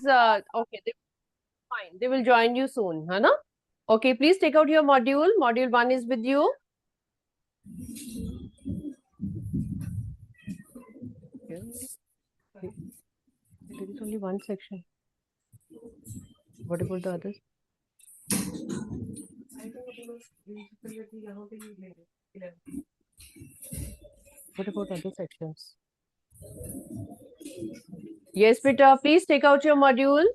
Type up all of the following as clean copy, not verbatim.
okay, fine. They will join you soon, है ना? Okay, please take out your module. Module 1 is with you. There is only one section. What about the others? What about other sections? Yes, Peter, please take out your module.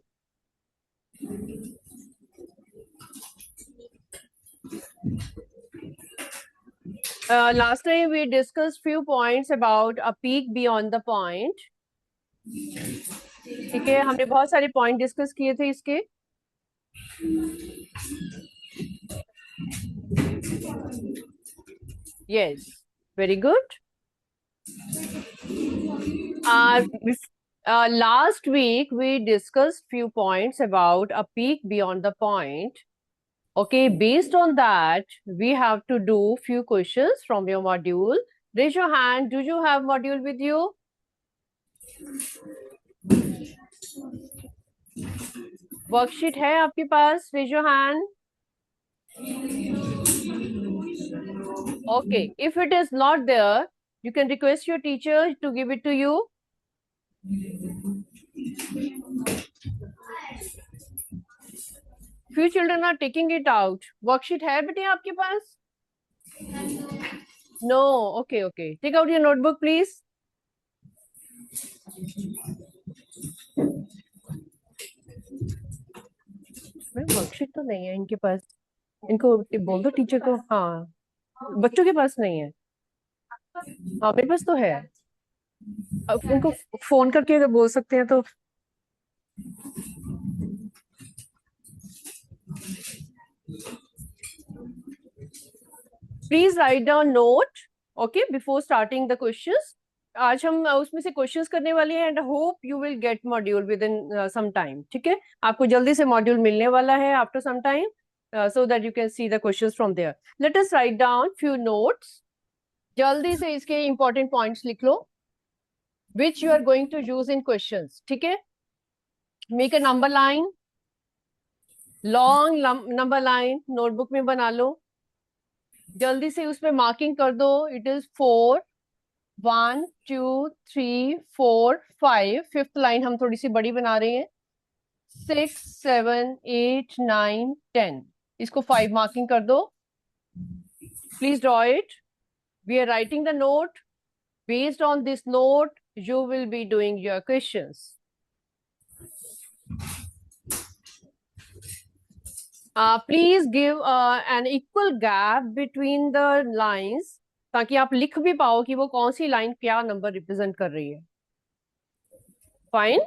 Last time we discussed few points about a peak beyond the point. ठीक है, हमने बहुत सारे point discuss किए थे इसके. Yes, very good. Last week we discussed few points about a peak beyond the point. Okay, based on that, we have to do few questions from your module. Raise your hand. Do you have module with you? Worksheet है आपके पास? Raise your hand. Okay, if it is not there, you can request your teacher to give it to you. Few children are taking it out. Worksheet है बेटे आपके पास? No. Okay, okay. Take out your notebook, please. Worksheet तो नहीं है इनके पास. इनको बोल दो टीचर को. हाँ, बच्चों के पास नहीं है. हाँ, मेरे पास तो है. अब उनको फोन करके अगर बोल सकते हैं तो. Please write down note. Okay, before starting the questions. आज हम उसमें से क्वेश्चंस करने वाले हैं and hope you will get module within some time. ठीक है, आपको जल्दी से मॉड्यूल मिलने वाला है after some time, so that you can see the questions from there. Let us write down few notes. जल्दी से इसके important points लिख लो which you are going to use in questions. ठीक है, make a number line, long number line notebook में बना लो. जल्दी से उसमें मार्किंग कर दो. It is 4, 1, 2, 3, 4, 5. फिफ्थ लाइन हम थोड़ी सी बड़ी बना रहे हैं. 6, 7, 8, 9, 10. इसको 5 मार्किंग कर दो. Please draw it. We are writing the note. Based on this note, you will be doing your questions. Please give an equal gap between the lines ताकि आप लिख भी पाओ कि वो कौन सी लाइन क्या नंबर रिप्रेजेंट कर रही है. Fine.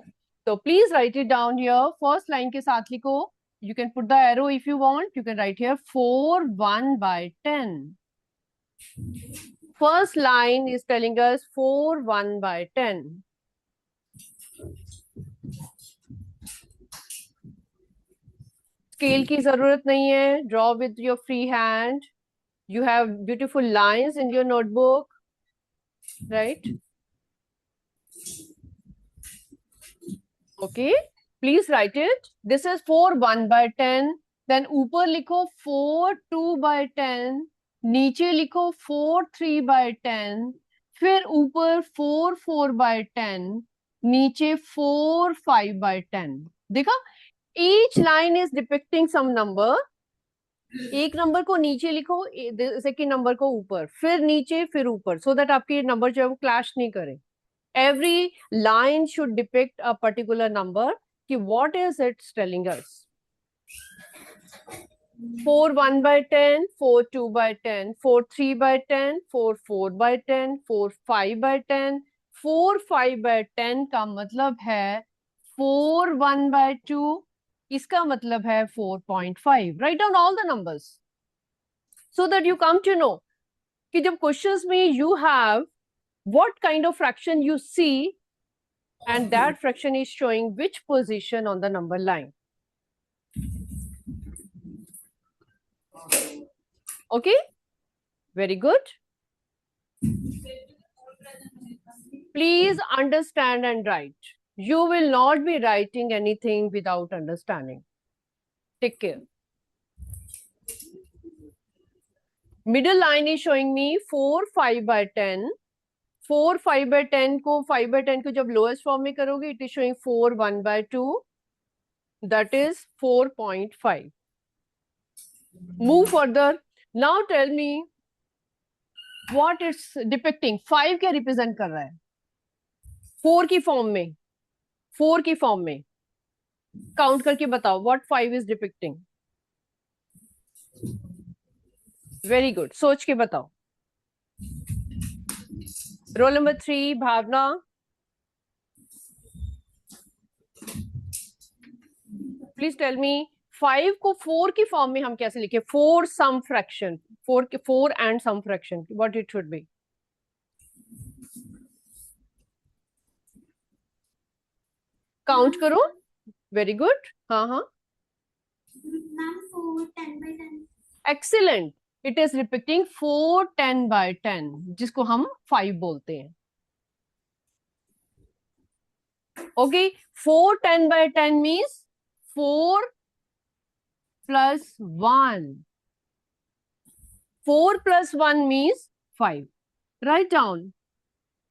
So please write it down here. First line के साथ लिखो. You can put the arrow if you want. You can write here 4, 1 by 10. First line is telling us 4, 1 by 10. Scale की जरूरत नहीं है. Draw with your free hand. You have beautiful lines in your notebook, right? Okay, please write it. This is 4, 1 by 10. Then ऊपर लिखो 4, 2 by 10. नीचे लिखो 4, 3 by 10. फिर ऊपर 4, 4 by 10. नीचे 4, 5 by 10. देखा? Each line is depicting some number. एक number को नीचे लिखो, सेकेंड नंबर को ऊपर, फिर नीचे, फिर ऊपर, सो दैट आपके नंबर जो है वो क्लैश नहीं करे. Every line should depict a particular number. कि what is it telling us? 4, 1 by 10, 4, 2 by 10, 4, 3 by 10, 4, 4 by 10, 4, 5 by 10. 4, 5 by 10 का मतलब है 4, 1 by 2. इसका मतलब है 4.5. Write down all the numbers so that you come to know कि जब questions में you have what kind of fraction you see and that fraction is showing which position on the number line. Okay, very good. Please understand and write. You will not be writing anything without understanding. Take care. Middle line is showing me 4 5 by 10. 4 5 by 10 को 5 by 10 को जब lowest form में करोगे, it is showing 4 1 by 2. That is 4.5. Move further. Now tell me what it's depicting. 5 क्या represent कर रहा है? 4 की form में. 4 की form में. Count करके बताओ. What 5 is depicting? Very good. सोच के बताओ. Roll number 3, Bhavna. Please tell me 5 को 4 की फॉर्म में हम कैसे लिखे? 4 sum fraction. 4 and some fraction. What it should be? Count करो. Very good. हाँ हाँ. Ma'am 4 10 by 10. Excellent. It is depicting 4 10 by 10, जिसको हम 5 बोलते हैं. Okay, 4 10 by 10 means 4 plus 1. 4 plus 1 means 5. Write down.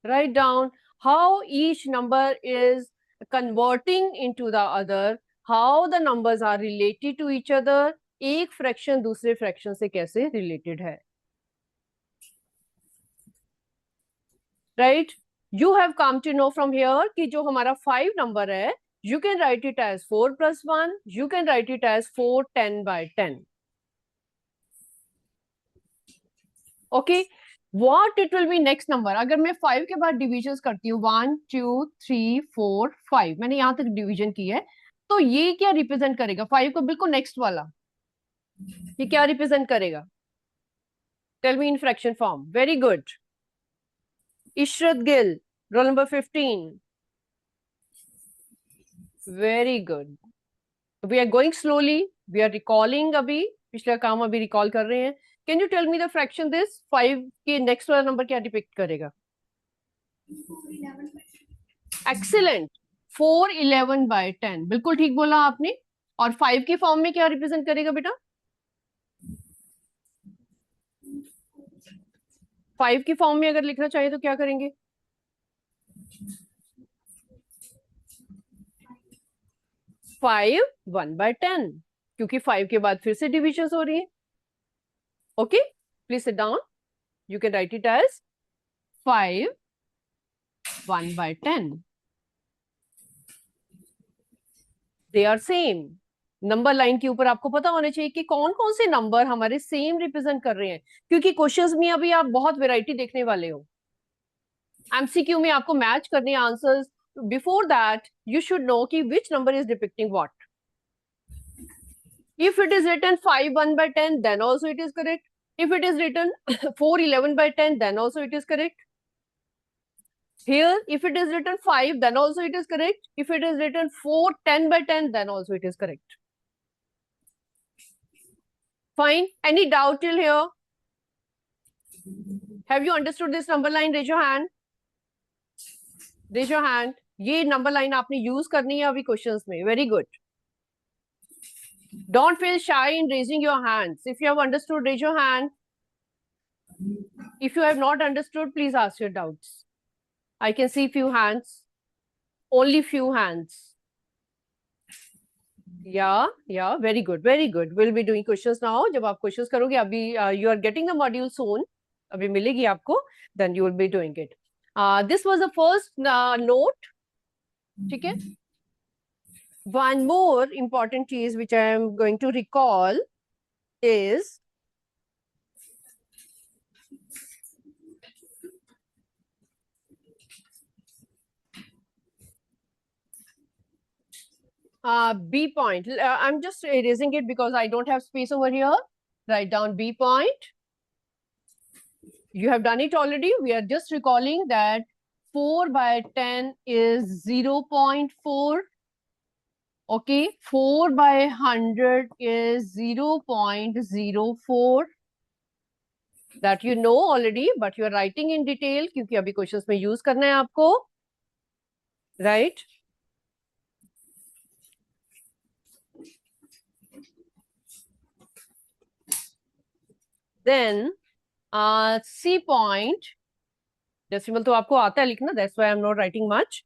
Write down how each number is converting into the other, how the numbers are related to each other. एक fraction दूसरे fraction से कैसे related है. Right. You have come to know from here कि जो हमारा 5 number है, you can write it as 4 plus 1, you can write it as 4 10 by 10. Okay, what it will be next number? अगर मैं 5 के बाद डिविजन करती हूँ 1 2 3 4 5, मैंने यहां तक डिवीजन की है, तो ये क्या रिप्रेजेंट करेगा? 5 को बिल्कुल नेक्स्ट वाला, ये क्या रिप्रेजेंट करेगा? Tell me in fraction form. Very good. Ishrat Gill, roll number 15. Very good. We are going slowly, we are recalling. अभी पिछला काम अभी रिकॉल कर रहे हैं. Can you tell me the fraction this 5 के नेक्स्ट वाला नंबर क्या डिपिक्ट करेगा? 4 11 by 10. एक्सीलेंट. 4 11 by 10, बिल्कुल ठीक बोला आपने. और 5 के फॉर्म में क्या रिप्रेजेंट करेगा बेटा? 5 की फॉर्म में अगर लिखना चाहिए तो क्या करेंगे? 5 1 by 10, क्योंकि 5 के बाद फिर से डिविजन हो रही है. Okay, please sit down. You can write it as 5 1 by 10. They are same. Number line के ऊपर आपको पता होना चाहिए कि कौन कौन से नंबर हमारे सेम रिप्रेजेंट कर रहे हैं, क्योंकि क्वेश्चंस में अभी आप बहुत वैरायटी देखने वाले हो. एमसीक्यू में आपको मैच करने answers. Before that you should know कि which number is depicting what. If it is written 5 1 by 10, then also it is correct. If it is written 4 11 by 10, then also it is correct. Here, if it is written 5, then also it is correct. If it is written 4 10 by 10, then also it is correct. Fine. Any doubt till here? Have you understood this number line? Raise your hand. Raise your hand. ये number line आपने use करनी है अभी questions में. Very good. Don't feel shy in raising your hands. If you have understood, raise your hand. If you have not understood, please ask your doubts. I can see few hands. Only few hands. Yeah, very good, very good. We'll be doing questions now. जब आप questions करोगे अभी, you are getting the module soon. अभी मिलेगी आपको. Then you will be doing it. This was the first note. ठीक है. One more important cheese which I am going to recall is B point. I'm just erasing it because I don't have space over here. Write down B point. You have done it already. We are just recalling that 4 by 10 is 0.4. Okay, 4 by 100 is 0.04. That you know already, but you are writing in detail क्योंकि अभी questions में use करना है आपको. Right? then C point, decimal तो आपको आता है लिखना, that's why I'm not writing much.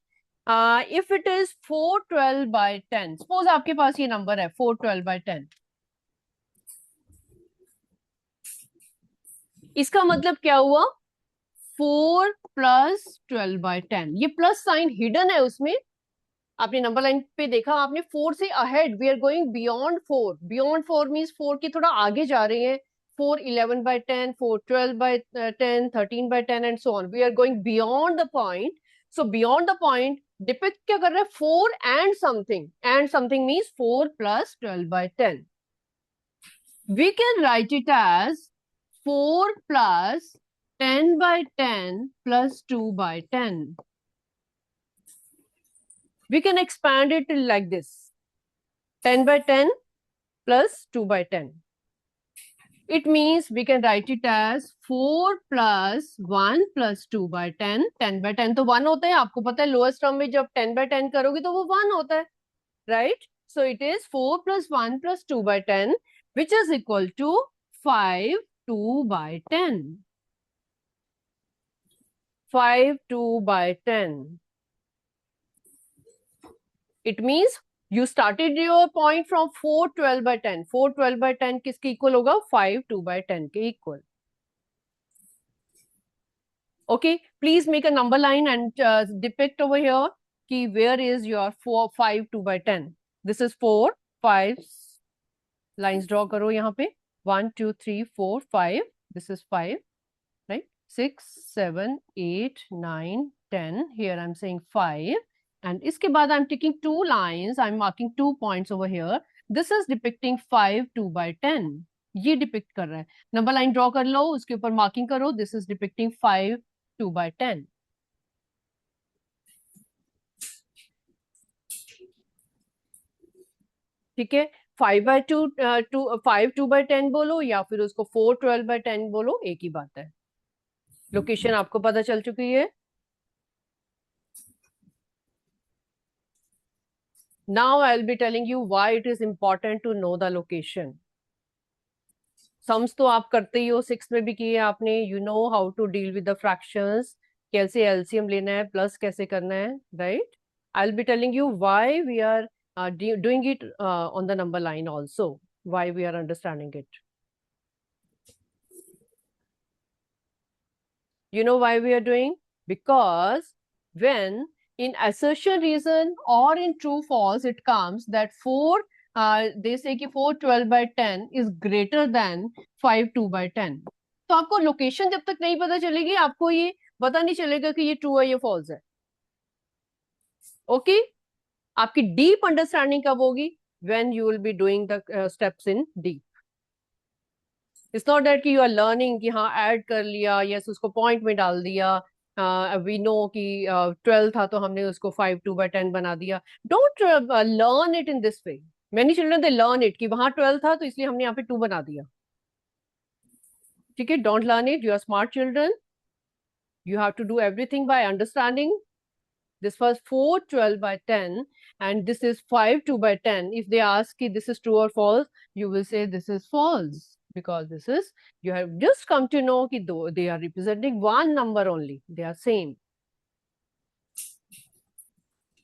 If it is 412 by 10, suppose आपके पास ये नंबर है 412 by 10, इसका मतलब क्या हुआ? 4 प्लस 12 by 10, ये प्लस साइन हिडन है उसमें, आपने नंबर लाइन पे देखा, आपने 4 से ahead, we are going beyond 4, beyond 4 means 4 के थोड़ा आगे जा रहे हैं, 4 11 by 10, 4 12 by 10, 13 by 10 and so on, we are going beyond the point. So beyond the point depict क्या कर रहा है? 4 and something means 4 plus 12 by 10. We can write it as 4 plus 10 by 10 plus 2 by 10. We can expand it like this, 10 by 10 plus 2 by 10. It means we can write it as 4 plus 1 plus 2 by 10. 10 by 10 तो 1 होता है, आपको पता है lowest term में जब 10 by 10 करोगे तो वो 1 होता है, right? So it is 4 plus 1 plus 2 by 10, which is equal to 5 2 by 10. 5 2 by 10. It means you started your point from 4 12 by 10. 4 12 by 10 किसके इक्वल होगा? 5 2 by 10 के equal. Okay, please make a number line and depict over here कि where is your 4 5 2 by 10. This is 4 5 lines draw करो यहाँ पे, 1 2 3 4 5. This is 5, right? 6 7 8 9 10. Here I'm saying 5. And इसके बाद I'm taking 2 lines, I'm marking 2 points over here. This is depicting 5 2 by 10. ये depict कर रहा है. नंबर लाइन ड्रॉ कर लो, उसके ऊपर मार्किंग करो. This is depicting 5 2 by 10. ठीक है, 5 by 2 5 2 by 10 बोलो या फिर उसको 4 12 by 10 बोलो, एक ही बात है. लोकेशन आपको पता चल चुकी है. Now I'll be telling you why it is important to know the location. Sums तो आप करते ही हो, 6 में भी किए आपने. You know how to deal with the fractions, कैसे एलसीएम लेना है, प्लस कैसे करना है, right? I will be telling you why we are doing it on the number line also, why we are understanding it. You know why we are doing? Because when in assertion reason or in true false it comes that 4 they say कि 4 12 by 10 is greater than 5 2 by 10. तो आपको location जब तक नहीं पता चलेगी, आपको ये पता नहीं चलेगा कि ये ट्रू है या फॉल्स है. ओके, आपकी डीप अंडरस्टैंडिंग कब होगी? when you will be doing the steps in deep. It's not that कि you are learning कि हाँ ऐड कर लिया, yes उसको पॉइंट में डाल दिया, we know कि 12 था तो हमने उसको 5 2 by 10 बना दिया. Don't learn it in this way. Many children they learn it कि वहां 12 था तो इसलिए हमने यहाँ पे 2 बना दिया. ठीक है, don't learn it. You are smart children. You have to do everything by understanding. This was 4 12 by 10 and this is 5 2 by 10. If they ask if this is true or false, you will say this is false, because this is, you have just come to know कि though they are representing one number only, they are same.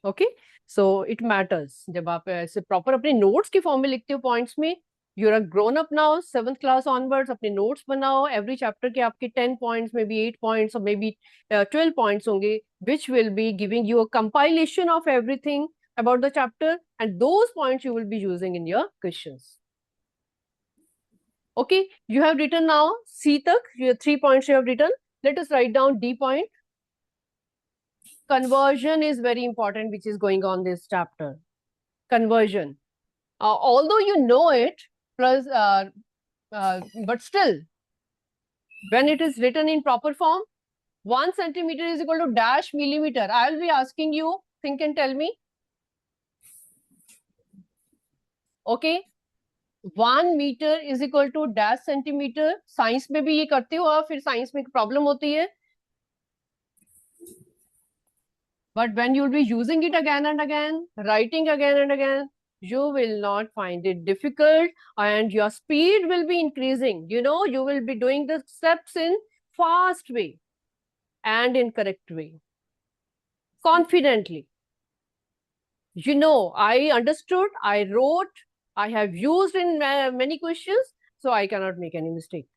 Okay, so it matters. जब आप ऐसे proper अपने notes के form में लिखते हो points में, you are grown up now, 7th class onwards, अपने notes बनाओ. Every chapter के आपके 10 points, maybe 8 points, or maybe 12 points होंगे, which will be giving you a compilation of everything about the chapter, and those points you will be using in your questions. Okay, you have written now C tak, your 3 points you have written. Let us write down D point. Conversion is very important, which is going on this chapter. Conversion. Although you know it, plus, but still, when it is written in proper form, 1 centimeter is equal to dash millimeter. I will be asking you, think and tell me. Okay, 1 meter is equal to dash centimeter. Science में भी ये करते हो आप, फिर science में problem होती है. But when you will be using it again and again, writing again and again, you will not find it difficult and your speed will be increasing. You know, you will be doing the steps in fast way and in correct way, confidently. You know, I understood, I wrote, I have used in many questions, so I cannot make any mistake.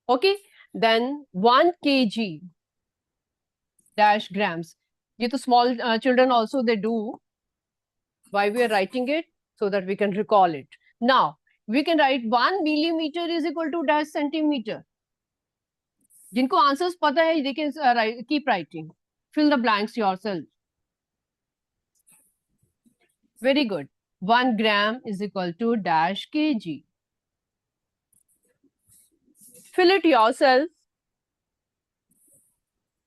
Okay, then 1 kg dash grams. ये तो small children also they do. Why we are writing it? So that we can recall it. Now, we can write 1 millimeter is equal to dash centimeter. जिनको answers पता है, they can keep writing. Fill the blanks yourself. Very good. 1 gram is equal to dash kg. Fill it yourself.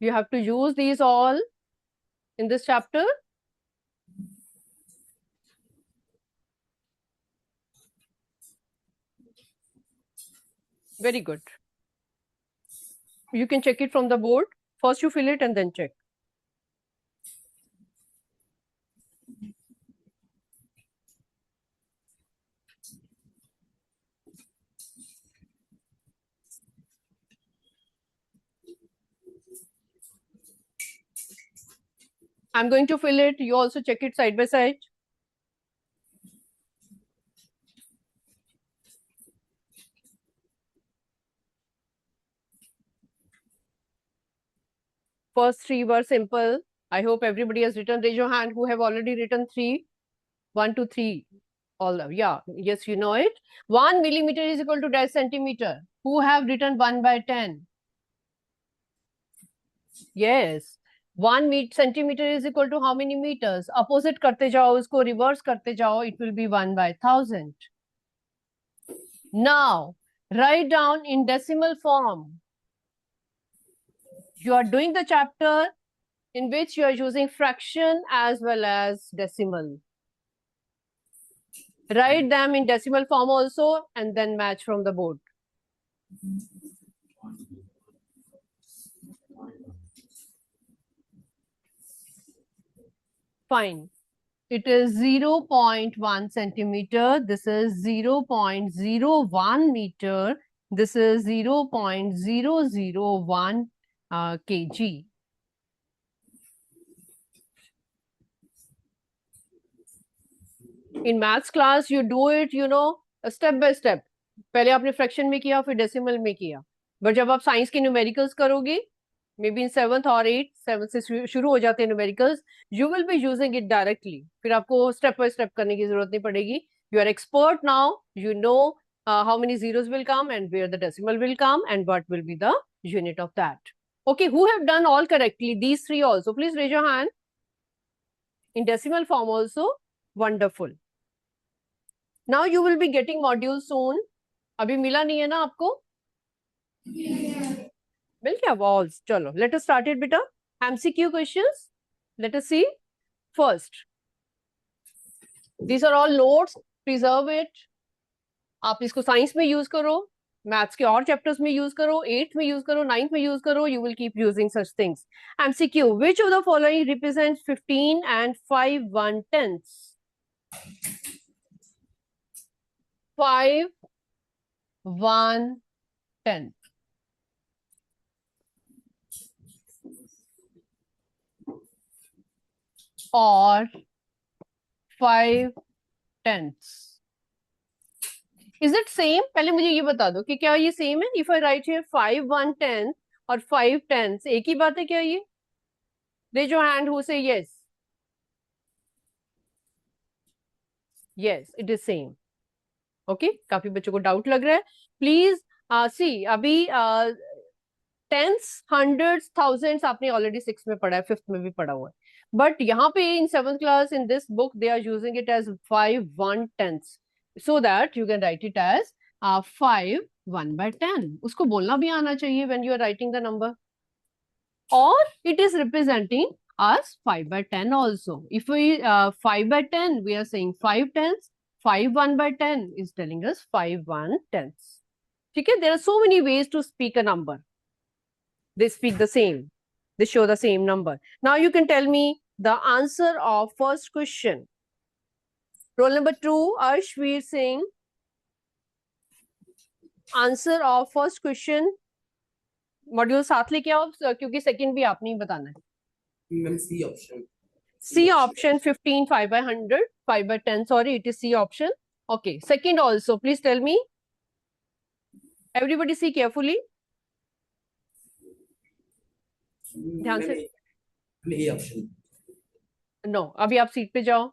You have to use these all in this chapter. Very good. You can check it from the board. First you fill it and then check. I'm going to fill it. You also check it side by side. First 3 were simple. I hope everybody has written. Raise your hand who have already written 3. 1 to 3. All of, yeah, yes, you know it. 1 millimeter is equal to dash centimeter. Who have written 1 by 10? Yes. 1 centimeter is equal to how many meters? Opposite करते जाओ, उसको reverse करते जाओ. It will be 1 by 1000. Now, write down in decimal form. You are doing the chapter in which you are using fraction as well as decimal. Write them in decimal form also and then match from the board. Fine. It is 0.1 centimeter. This is 0.01 meter. This is 0.001 kg. In maths class, you do it, you know, step by step. पहले आपने fraction में किया, फिर decimal में किया. But जब आप science के न्यूमेरिकल्स करोगे, मे बी इन 7th और 8th, 7th से शुरू हो जाते हैं numericals, you will be using it directly. फिर आपको स्टेप बाय स्टेप करने की जरूरत नहीं पड़ेगी. You are expert now. You know how many zeros will come and where the decimal will come and what will be the unit of that. Okay, who have done all correctly? These 3 also. Please raise your hand. In decimal form also. Wonderful. Now you will be getting module soon. अभी मिला नहीं है ना आपको? मिल गया walls. चलो, let us start it बेटा. MCQ questions. Let us see. First, these are all notes. Preserve it. आप इसको साइंस में यूज करो, मैथ्स के और चैप्टर्स में यूज करो, 8th में यूज करो, 9th में यूज करो. You will keep using such things. MCQ. Which of the following represents 15 and 5 1/10ths? 5 1/10. Or 5/10ths. Is it same? पहले मुझे ये बता दो कि क्या ये सेम है? If I write here 5 1/10 और 5/10 एक ही बात है क्या ये? Raise your hand who say yes. Yes, it is same. Okay, काफी बच्चों को डाउट लग रहा है. Please see, अभी tens, hundreds, thousands आपने ऑलरेडी 6th में पढ़ा है, 5th में भी पढ़ा हुआ है. बट यहाँ पे in 7th class in this book they are using it as 5 1/10ths. So that you can write it as 5 1/10. उसको बोलना भी आना चाहिए when you are writing the number. Or it is representing as 5/10 also. If we 5/10, we are saying 5/10. 5 1/10 is telling us 5 1/10. Okay, there are so many ways to speak a number. They speak the same. They show the same number. Now you can tell me the answer of first question. Roll number 2, Arshveer Singh. Answer of first question. Module साथ लेके आओ क्योंकि second भी आपने ही बताना है. Ma'am C option. C option 15 5 by 100 5 by 10. Sorry, it is C option. Okay. Second also, please tell me. Everybody see carefully. ध्यान से. A option. No, अभी आप सीट पे जाओ.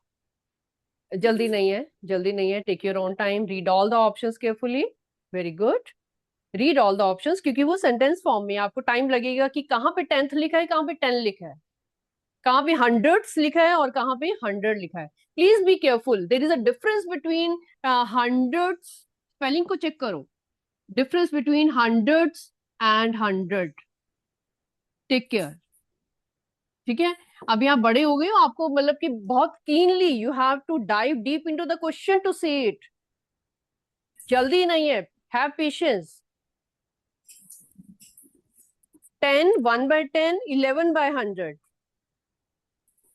जल्दी नहीं है, जल्दी नहीं है. Take your own time. Read all the options carefully. Very good. Read all the options क्योंकि वो सेंटेंस फॉर्म में आपको टाइम लगेगा कि कहाँ पे 10th लिखा है, कहाँ पे 10 लिखा है, कहाँ पे hundreds लिखा है और कहाँ पे 100 लिखा है. Please be careful. There is a difference between hundreds. Spelling को चेक करो. Difference between hundreds and 100. Take care. ठीक है. अभी आप बड़े हो गए हो, आपको मतलब कि बहुत keenly you have to dive deep into the question to see it. जल्दी नहीं है. Have patience. 10 1 by 10 11 by 100.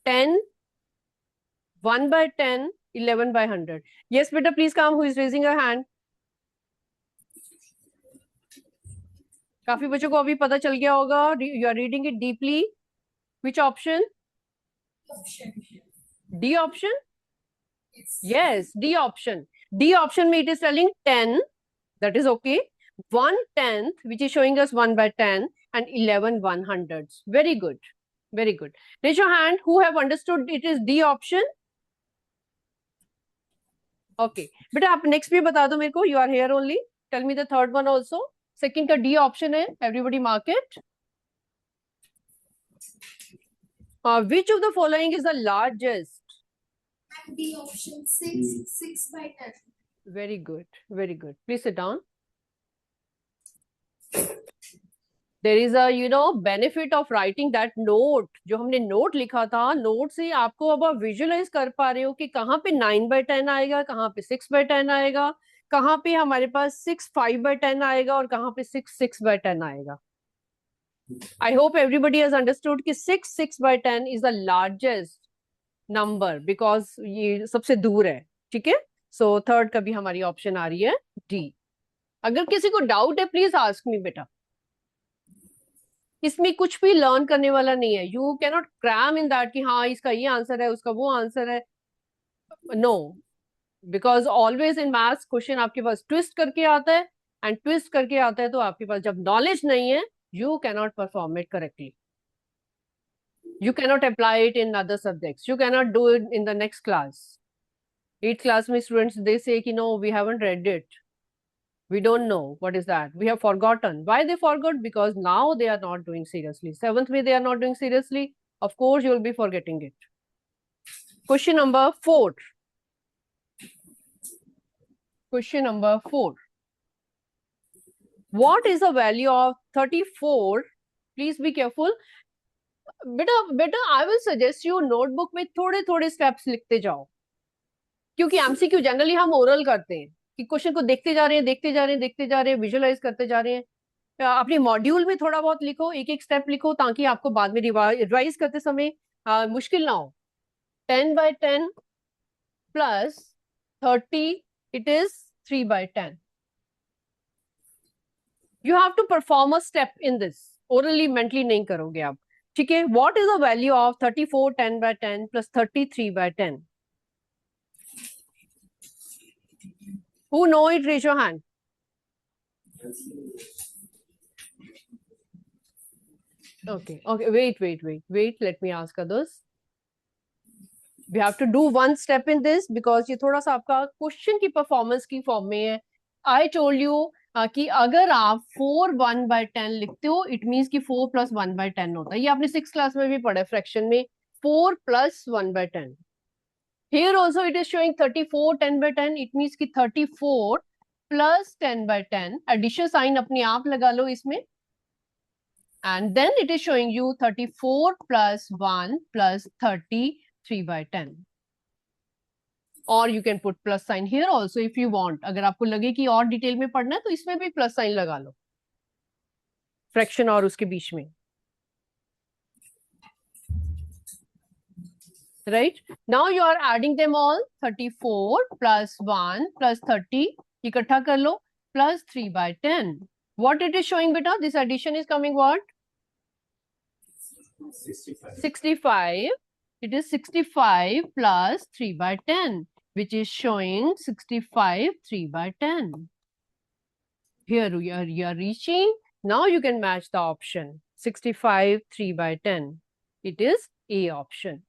10 1 by 10 11 by 100. Yes beta, please come. Who is raising her hand? काफी बच्चों को अभी पता चल गया होगा. You are reading it deeply. Which option? D option? Yes, D option. D option में it is telling 10. That is okay. 1/10, which is showing us 1 by 10, and 11 100s. Very good. Very good. Raise your hand who have understood it is D option. Okay. बेटा आप next भी बता दो मेरे को. You are here only. Tell me the third one also. Second का D option है. Everybody mark it. Which of the following is the largest? And D option 6 by 10. Very good. Very good. Please sit down. There is a benefit of writing that note. जो हमने note लिखा था, note से आपको अब आप visualise कर पा रहे हो कि कहाँ पे 9 by 10 आएगा, कहाँ पे 6 by 10 आएगा, कहाँ पे हमारे पास 6 5 by 10 आएगा और कहाँ पे 6 6 by 10 आएगा. I hope everybody has understood कि 6 6 by 10 is the largest number because ये सबसे दूर है. ठीक है. So third का भी हमारी ऑप्शन आ रही है D. अगर किसी को डाउट है प्लीज आस्क मी बेटा. इसमें कुछ भी लर्न करने वाला नहीं है. You can not cram in that कि हाँ इसका ये आंसर है, उसका वो आंसर है. No, because always in maths question आपके पास ट्विस्ट करके आता है, एंड ट्विस्ट करके आता है तो आपके पास जब नॉलेज नहीं है you cannot perform it correctly. You cannot apply it in other subjects. You cannot do it in the next class. 8th class में students they say कि no, we haven't read it. We don't know what is that. We have forgotten. Why they forgot? Because now they are not doing seriously. 7th way they are not doing seriously. Of course, you will be forgetting it. Question number 4. Question number 4. What is the value of 34? Please be careful. बेटा I will suggest you notebook में थोड़े थोड़े steps लिखते जाओ, क्योंकि MCQ generally हम oral करते हैं कि क्वेश्चन को देखते जा रहे हैं, देखते जा रहे हैं, देखते जा रहे हैं, विजुअलाइज करते जा रहे हैं. अपने मॉड्यूल में थोड़ा बहुत लिखो, एक एक स्टेप लिखो ताकि आपको बाद में रिवाइज करते समय मुश्किल ना हो. 10 by 10 plus 30, it is 3 by 10. You have to perform a step in this. Orally, mentally नहीं करोगे आप. ठीक है. What is the value of 34 10 by 10 plus 33 by 10? Who know it? Raise your hand. Okay. Wait. Let me ask others. We have to do one step in this because ये थोड़ा सा आपका question की परफॉर्मेंस की form में है. I told you कि अगर आप 4 1 by 10 लिखते हो इट मीन्स कि 4 plus 1 by 10 होता है. ये आपने 6th क्लास में भी पढ़ा है फ्रैक्शन में. 4 plus 1 by 10. Here also it is showing 34 10 by 10. It means कि 34 plus 10 by 10. Addition sign अपने आप लगा लो इसमें. And then it is showing you 34 plus 1 plus 33 by 10. Or you can put plus sign here also if you want. अगर आपको लगे कि और डिटेल में पढ़ना है तो इसमें भी प्लस साइन लगा लो फ्रैक्शन और उसके बीच में. right? Now you are adding them all. 34 plus 1 plus 30 इकट्ठा कर लो plus 3 by 10. What it is showing beta? This addition is coming what? 65. It is 65 plus 3 by 10, which is showing 65 3 by 10. Here you are reaching. Now you can match the option 65 3 by 10. It is A option.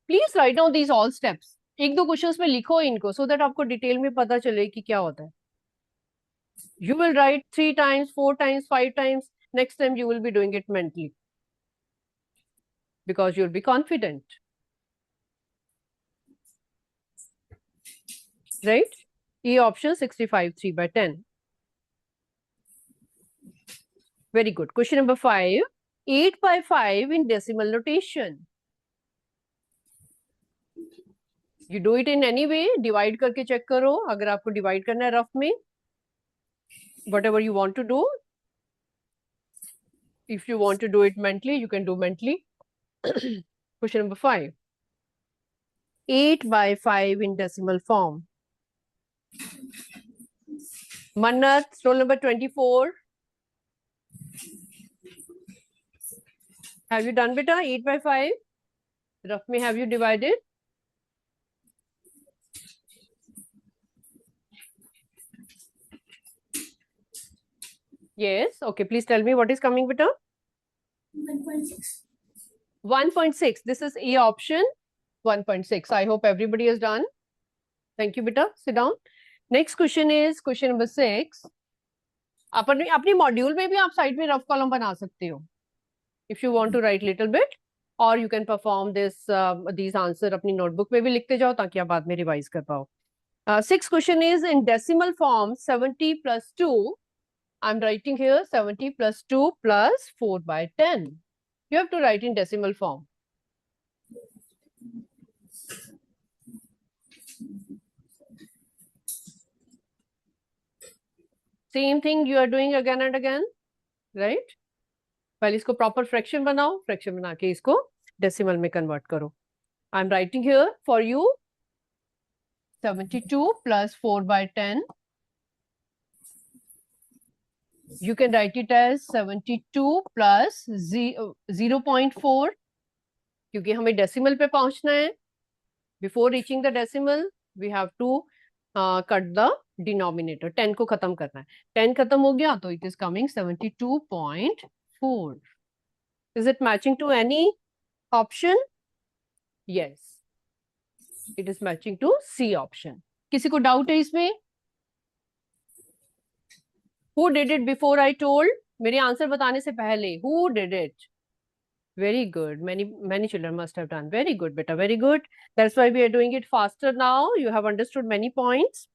Please write down these all steps. एक दो questions में लिखो इनको so that आपको detail में पता चले कि क्या होता है. You will write 3 times, 4 times, 5 times. Next time you will be doing it mentally because you'll be confident. Right? E option 65 3 by 10. Very good. Question number 5. 8 by 5 in decimal notation. You do it in any way. Divide करके check करो. अगर आपको divide करना है rough में, whatever you want to do. If you want to do it mentally, you can do mentally. Question number 5. 8 by 5 in decimal form. Mannat, roll number 24. Have you done beta? 8 by 5? Rough में have you divided? Yes. Okay. Please tell me what is coming beta? 1.6. 1.6. This is A option. 1.6. I hope everybody is done. Thank you beta. Sit down. Next question is question number 6. अपनी module में भी आप side में rough column बना सकते हो. If you want to write little bit, or you can perform these answer अपनी notebook में भी लिखते जाओ ताकि आप बाद में revise कर पाओ. 6th question is in decimal form 70 plus 2. I'm writing here 70 plus 2 plus 4 by 10. You have to write in decimal form. Same thing you are doing again and again, right? पहले इसको proper fraction बनाओ, fraction बना के इसको decimal में convert करो. I'm writing here for you 72 plus 4 by 10. You can write it as 72 plus 0.4 क्योंकि हमें decimal पे पहुंचना है. Before reaching the decimal, we have to cut the denominator. 10 को खत्म करना है. 10 खत्म हो गया तो it is coming 72.4. Is it matching to any option? Yes. It is matching to C option. किसी को doubt है इसमें? Who did it before I told? मेरे आंसर बताने से पहले. Who did it? Very good. Many children must have done. Very good, beta. Very good. That's why we are doing it faster now. You have understood many points.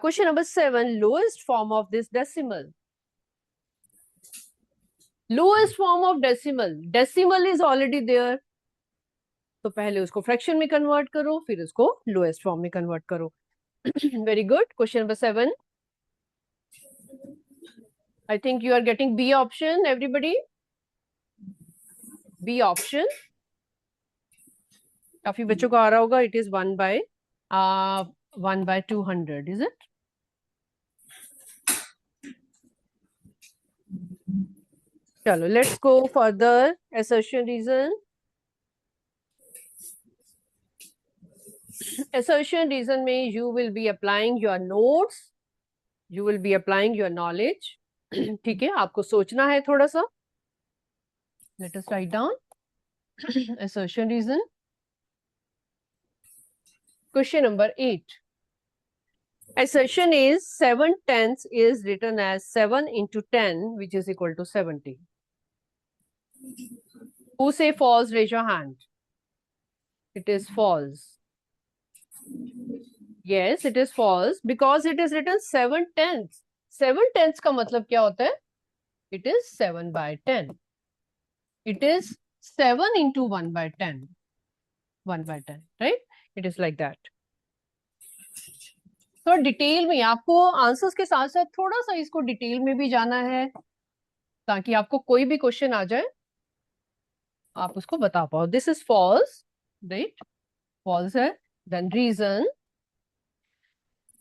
Question number 7. Lowest form of this decimal. Lowest form of decimal. Decimal is already there. तो पहले उसको fraction में convert करो, फिर उसको lowest form में convert करो. Very good. Question number 7. I think you are getting B option, everybody. B option. काफी बच्चों को आ रहा होगा. It is 1 by 200, is it? चलो, let's go further. Assertion reason. Assertion reason में you will be applying your notes. You will be applying your knowledge. ठीक है, आपको सोचना है थोड़ा सा. Let us write down. Assertion reason. Question number 8. Assertion is 7/10 is written as 7 into 10, which is equal to 70. Who say false? Raise your hand. It is false. Yes, it is false because it is written 7/10. 7/10 का मतलब क्या होता है? It is 7 by 10. It is 7 into 1 by 10. 1 by 10, right? It is like that. तो detail में आपको answers के साथ साथ थोड़ा सा इसको डिटेल में भी जाना है ताकि आपको कोई भी क्वेश्चन आ जाए आप उसको बता पाओ. This is false, right? false है. Then reason.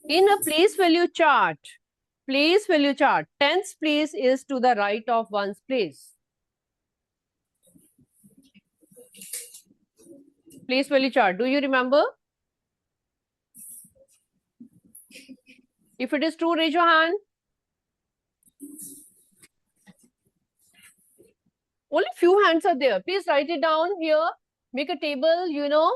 In a place value chart, tens place is to the right of ones place. Place value chart, do you remember? If it is true, raise your hand. Only few hands are there. Please write it down here. Make a table, you know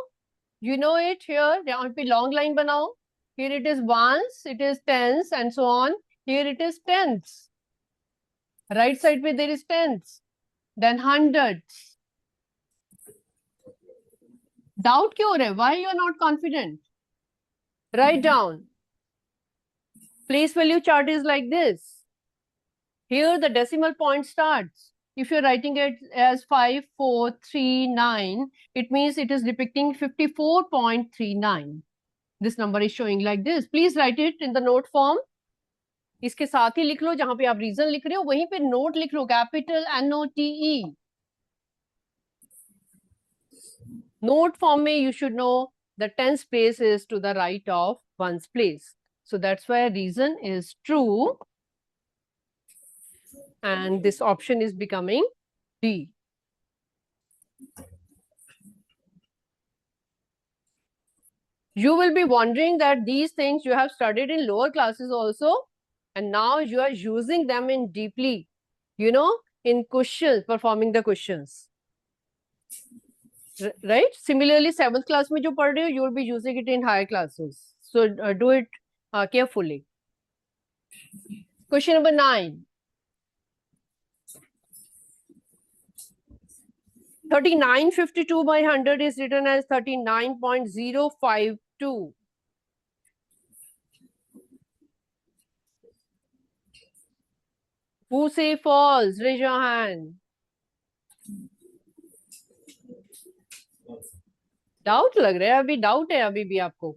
it here. यहाँ पे long line बनाओ. Here it is ones, it is tens, and so on. Here it is tens. Right side पे there is tens. Then hundreds. Doubt क्यों हो रहा है? Why you are not confident? Write down. Place value chart is like this. Here the decimal point starts. If you're writing it as 5439, it means it is depicting 54.39. This number is showing like this. Please write it in the note form. इसके साथ ही लिख लो, जहां पे आप reason लिख रहे हो वहीं पे नोट लिख लो, कैपिटल NOTE. Note form में you should know the tens place is to the right of ones place. So that's why reason is true. And this option is becoming D. You will be wondering that these things you have studied in lower classes also, and now you are using them in deeply, in questions, performing the questions. Right? Similarly, 7th class में जो पढ़ रहे हो, you will be using it in higher classes. So do it carefully. Question number 9. 3952 by 100 is written as 39.052. Who say false? Raise your hand. Doubt लग रहा है अभी, doubt है अभी भी आपको.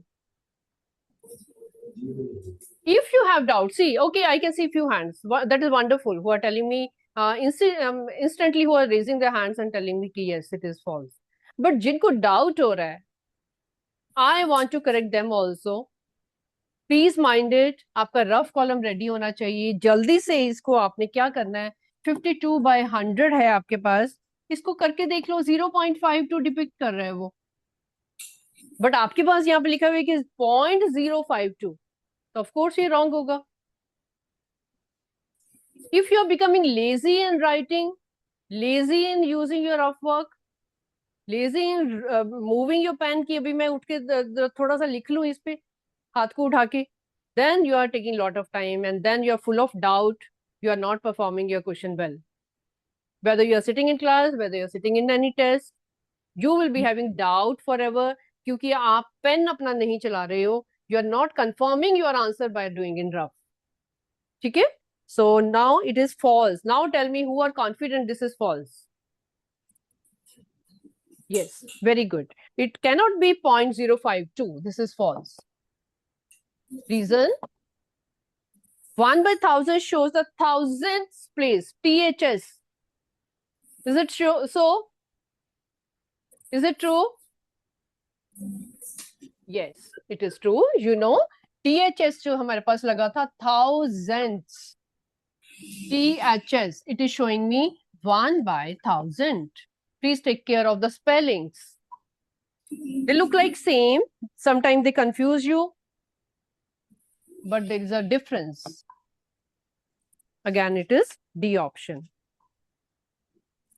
If you have doubt, see, okay, I can see few hands. That is wonderful. Who are telling me instantly, who are raising their hands and telling me कि yes, it is false. But जिनको doubt हो रहा है, I want to correct them also. Please mind it. आपका rough column ready होना चाहिए. जल्दी से इसको आपने क्या करना है? 52 by 100 है आपके पास. इसको करके देख लो. 0.52 डिपिक्ट कर रहा है वो. बट आपके पास यहाँ पे लिखा हुआ है कि 0.052. तो ऑफ कोर्स ये रॉन्ग होगा. If you are becoming lazy in writing, lazy in using your rough work, lazy in moving your pen कि अभी मैं उठ के थोड़ा सा लिख लूं इस पे हाथ को उठा के, then you are taking lot of time and then you are full of doubt. You are not performing your question well. Whether you are sitting in class, whether you are sitting in any test, you will be having doubt forever क्योंकि आप pen अपना नहीं चला रहे हो. You are not confirming your answer by doing in rough. ठीक है? So now it is false. Now tell me who are confident this is false. Yes, very good. It cannot be 0.052. This is false. Reason? 1 by 1000 shows the thousandths place, THS. Is it true? So, is it true? Yes, it is true. You know, THS जो हमारे पास लगा था thousandths. THS, it is showing me 1 by 1000. Please take care of the spellings. They look like same. Sometimes they confuse you. But there is a difference. Again, it is D option.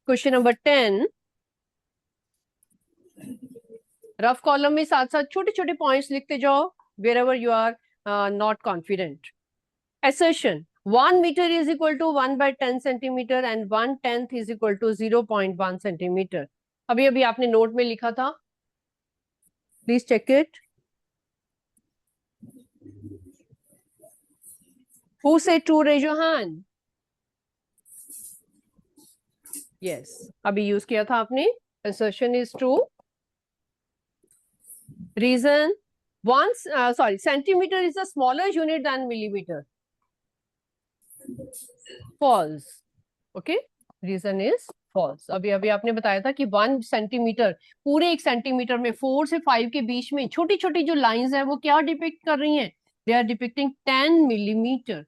Question number 10. Rough column में साथ साथ छोटे छोटे points लिखते जाओ wherever you are not confident. Assertion. 1 meter is equal to 1 by 10 centimeter and 1/10 is equal to 0.1 centimeter. अभी आपने note में लिखा था. Please check it. Who said true? Raise your hand. Yes. अभी use किया था आपने. Assertion is true. Reason. Centimeter is a smaller unit than millimeter. False. Okay. Reason is false. अभी अभी आपने बताया था कि 1 सेंटीमीटर, पूरे 1 सेंटीमीटर में 4 से 5 के बीच में छोटी छोटी जो लाइंस है वो क्या डिपिक्ट कर रही हैं? They are depicting 10 millimetre.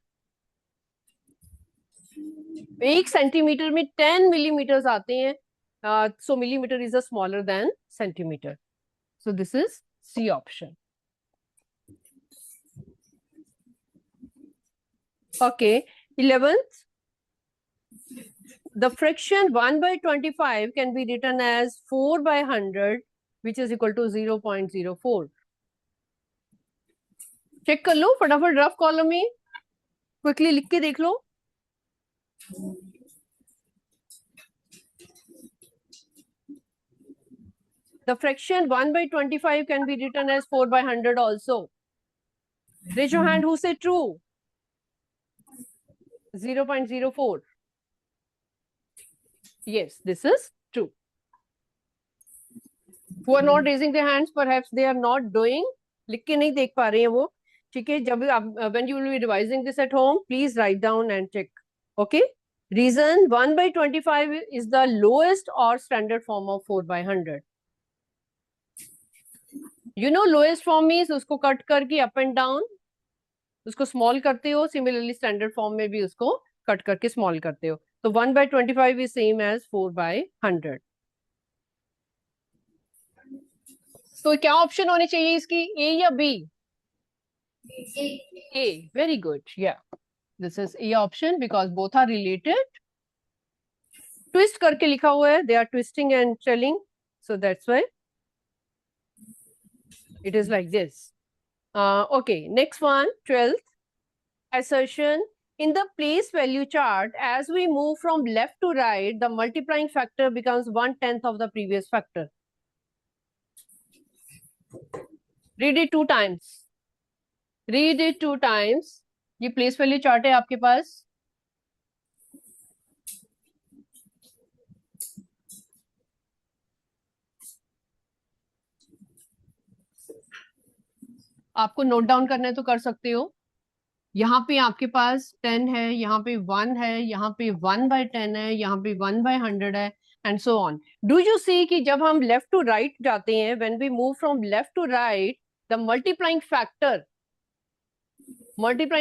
1 centimetre में 10 मिलीमीटर आते हैं, so millimetre is a smaller than centimetre, so this is C option. Okay, 11th, the fraction 1 by 25 can be written as 4 by 100, which is equal to 0.04. Check कर लो फटाफट rough column में, quickly लिख के देख लो। The fraction 1 by 25 can be written as 4 by 100 also. Raise your hand who say true. 0.04. Yes, this is true. Who are not raising their hands, perhaps they are not doing, लिख के नहीं देख पा रहे हैं वो, ठीक है। जब आप when you will be revising this at home, please write down and check. Okay. Reason 1 by 25 is the lowest or standard form of 4 by 100. You know lowest form means उसको कट करके up and down उसको small करते हो, similarly standard form में भी उसको cut करके small करते हो। तो 1 by 25 is same as 4 by 100। तो क्या ऑप्शन होने चाहिए इसकी, ए या बी? ए, वेरी गुड, या this is a option because both are related. Twist करके लिखा हुआ है, they are twisting and telling, so that's why it is like this. Okay, next one, 12th assertion. In the place value chart, as we move from left to right, the multiplying factor becomes 1/10 of the previous factor. Read it 2 times. Read it 2 times. ये place value chart है आपके पास। आपको note down करना है तो कर सकते हो। यहाँ पे आपके पास 10 है, यहाँ पे 1 है, यहाँ पे 1 by 10 है, यहाँ पे 1 by 100 है, and so on. Do you see कि जब हम लेफ्ट टू राइट जाते हैं, when we move from left to right, the multiplying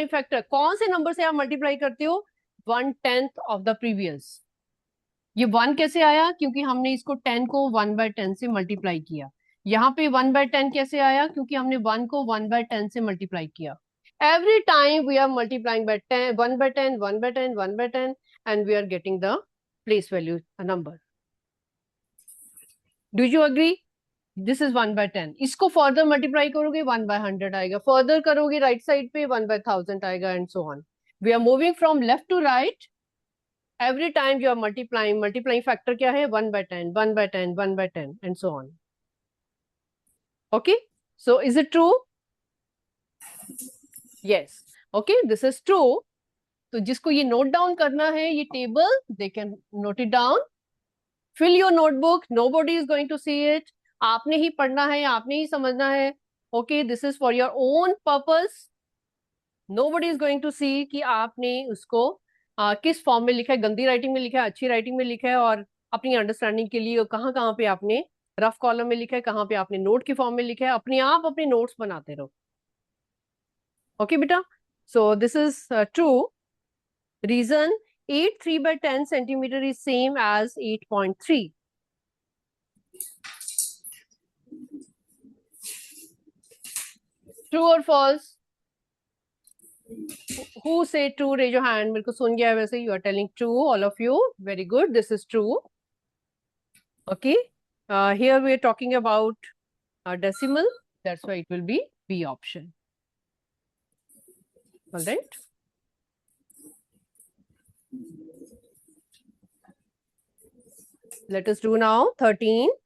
factor कौन से नंबर से आप मल्टीप्लाई करते हो? 1/10 ऑफ द प्रीवियस। ये 1 कैसे आया? क्योंकि हमने इसको 10 को 1 by 10 से मल्टीप्लाई किया। यहाँ पे 1 by 10 कैसे आया? क्योंकि हमने 1 को 1 by 10 से मल्टीप्लाई किया। Every time we are multiplying by 10, 1 by 10, 1 by 10, 1 by 10, and we are getting the place value number. Do you agree? This is 1 by 10. इसको further multiply करोगे 1 by 100 आएगा, further करोगे right side पे 1 by 1000 आएगा, and so on. We are moving from left to right. Every time you are multiplying factor क्या है? 1 by 10, 1 by 10, 1 by 10, and so on. Okay, so is it true? Yes. Okay, this is true. तो जिसको ये note down करना है, ये table, they can note it down. Fill your notebook. Nobody is going to see it. आपने ही पढ़ना है, आपने ही समझना है. Okay, this is for your own purpose. Nobody is going to see कि आपने उसको किस फॉर्म में लिखा है, गंदी राइटिंग में लिखा है, अच्छी राइटिंग में लिखा है, और अपनी अंडरस्टैंडिंग के लिए कहाँ कहाँ पे आपने रफ कॉलम में लिखा है, कहाँ पे आपने नोट की फॉर्म में लिखा है। अपने आप अपने नोट्स बनाते रहो। ओके बेटा, सो this is true. Reason 8 3 by 10 centimeter is same as 8.3. True or false? Who say true? Raise your hand. मेरे को सुन गया है वैसे। You are telling true, all of you. Very good. This is true. Okay. Here we are talking about decimal. That's why it will be B option. All right. Let us do now 13th.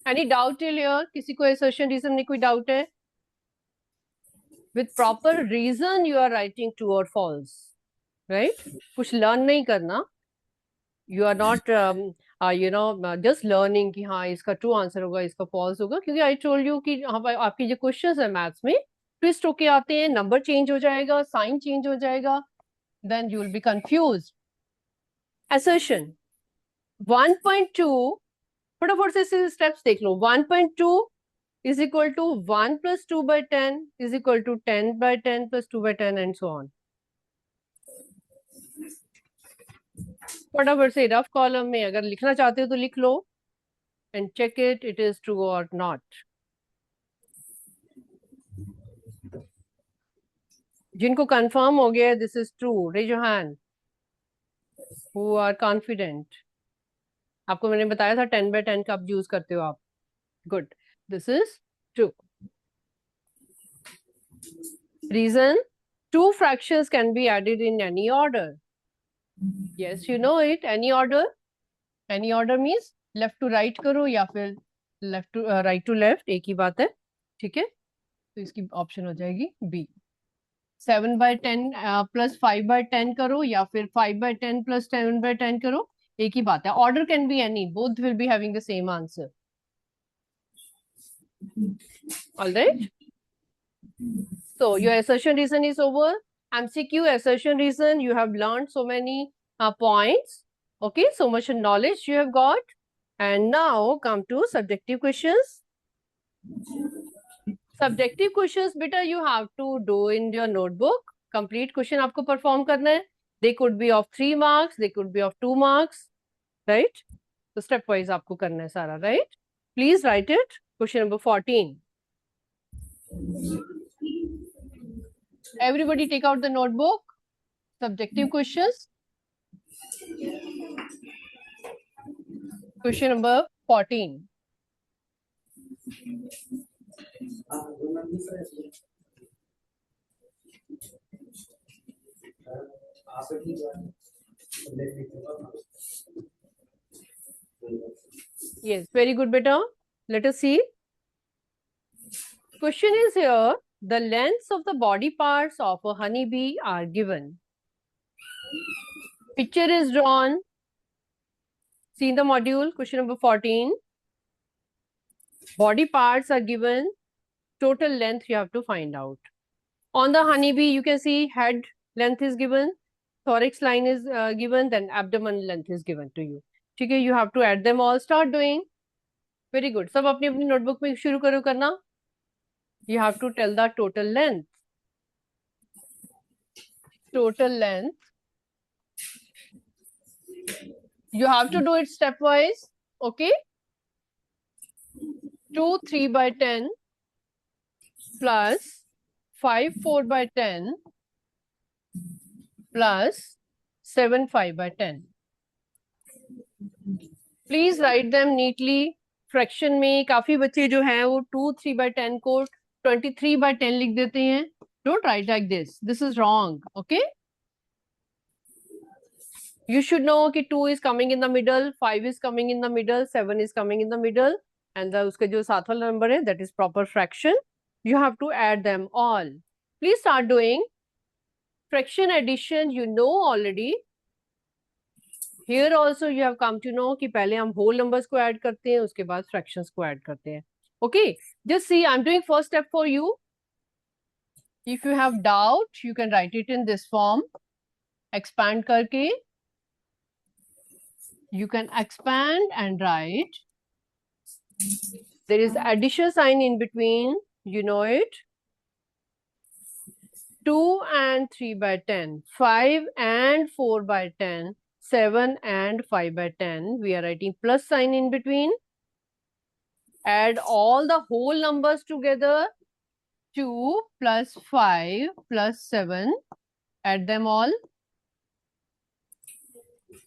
Any doubt till here? किसी को assertion reason में कोई doubt है? With proper reason you are writing true or false, right? कुछ learn नहीं करना. You are not just learning कि हाँ इसका true answer होगा, इसका false होगा, क्योंकि I told you कि आपके जो questions है maths में twist होके आते हैं, number change हो जाएगा, sign change हो जाएगा, then you will be confused. Assertion. 1.2 फटाफट से स्टेप्स देख लो. 1.2 is equal to 1 plus 2 by 10 is equal to 10 by 10 plus 2 by 10 and so on. फटाफट से रफ कॉलम में अगर लिखना चाहते हो तो लिख लो and check it is true or not. जिनको कंफर्म हो गया this is true, raise your hand. Who are confident? आपको मैंने बताया था 10 by 10 कब यूज करते हो आप. Good. This is true. Reason: two fractions can be added in any order. Yes, you know it. Any order. Any order means left to right करो या फिर left to right to left, एक ही बात है. ठीक है, तो इसकी ऑप्शन हो जाएगी B. 7 by 10 plus 5 by 10 करो या फिर 5 by 10 plus 7 by 10 करो, एक ही बात है. Order can be any. Both will be having the same answer. All right. So your assertion reason is over. MCQ assertion reason, you have learned so many points. Okay, so much knowledge you have got. And now come to subjective questions. Subjective questions, beta, you have to do in your notebook. Complete question आपको perform करना है. They could be of 3 marks, they could be of 2 marks, right? So step wise आपको करना है सारा, right? Please write it. Question number 14. Everybody take out the notebook. Subjective questions. Question number 14. Yes, very good, beta. Let us see. Question is here, the lengths of the body parts of a honeybee are given. Picture is drawn. See in the module, question number 14. Body parts are given. Total length you have to find out. On the honeybee, you can see head length is given, thorax line is given, then abdomen length is given to you. Okay, you have to add them all. Start doing. Very good. सब अपनी अपनी notebook में शुरू करो करना. You have to tell the total length. Total length. You have to do it stepwise. Okay. 2 3 by 10 plus 5 4 by 10 plus 7 5 by 10. Please write them neatly. Fraction में काफी बच्चे जो हैं वो 2 3 by 10 को 23 by 10 लिख देते हैं. Don't write like this. This is wrong. Okay. You should know कि 2 is coming in the middle, 5 is coming in the middle, 7 is coming in the middle, and उसका जो साथ वाला number है, that is proper fraction. You have to add them all. Please start doing. Fraction addition, you know already. Here also you have come to know कि पहले हम whole numbers को add करते हैं, उसके बाद fractions को add करते हैं. Okay, just see, I'm doing first step for you. If you have doubt, you can write it in this form. Expand करके. You can expand and write. There is addition sign in between, you know it. 2 and 3 by 10, 5 and 4 by 10, 7 and 5 by 10. We are writing plus sign in between. Add all the whole numbers together. 2 plus 5 plus 7. Add them all.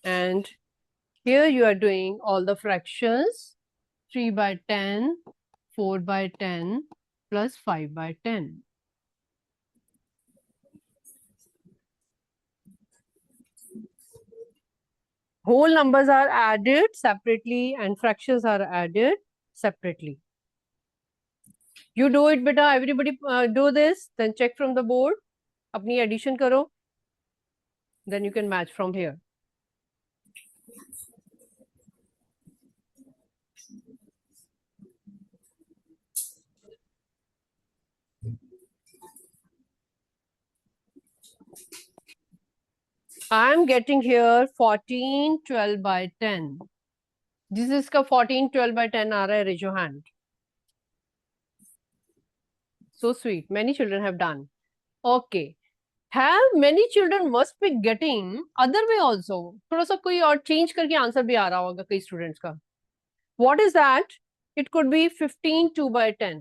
And here you are doing all the fractions. 3 by 10, 4 by 10 plus 5 by 10. Whole numbers are added separately and fractions are added separately. You do it, beta. Everybody do this. Then check from the board. Apni addition karo. Then you can match from here. I am getting here 14 12 by 10. जिसका 14 12 by 10 आ रहा है, raise your hand. So sweet. Many children have done. Okay. Have many children must be getting other way also. थोड़ा सा कोई और change करके answer भी आ रहा होगा कई स्टूडेंट्स का. What is that? It could be 15 2 by 10.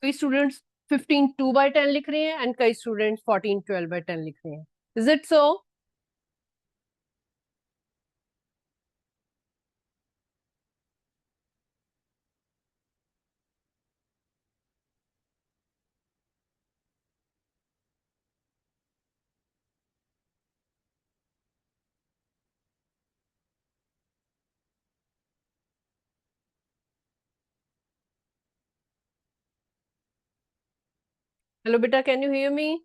कई स्टूडेंट्स 15 2 by 10 लिख रहे हैं एंड कई स्टूडेंट्स 14 12 by 10 लिख रहे हैं. Is it so? Hello, beta, can you hear me?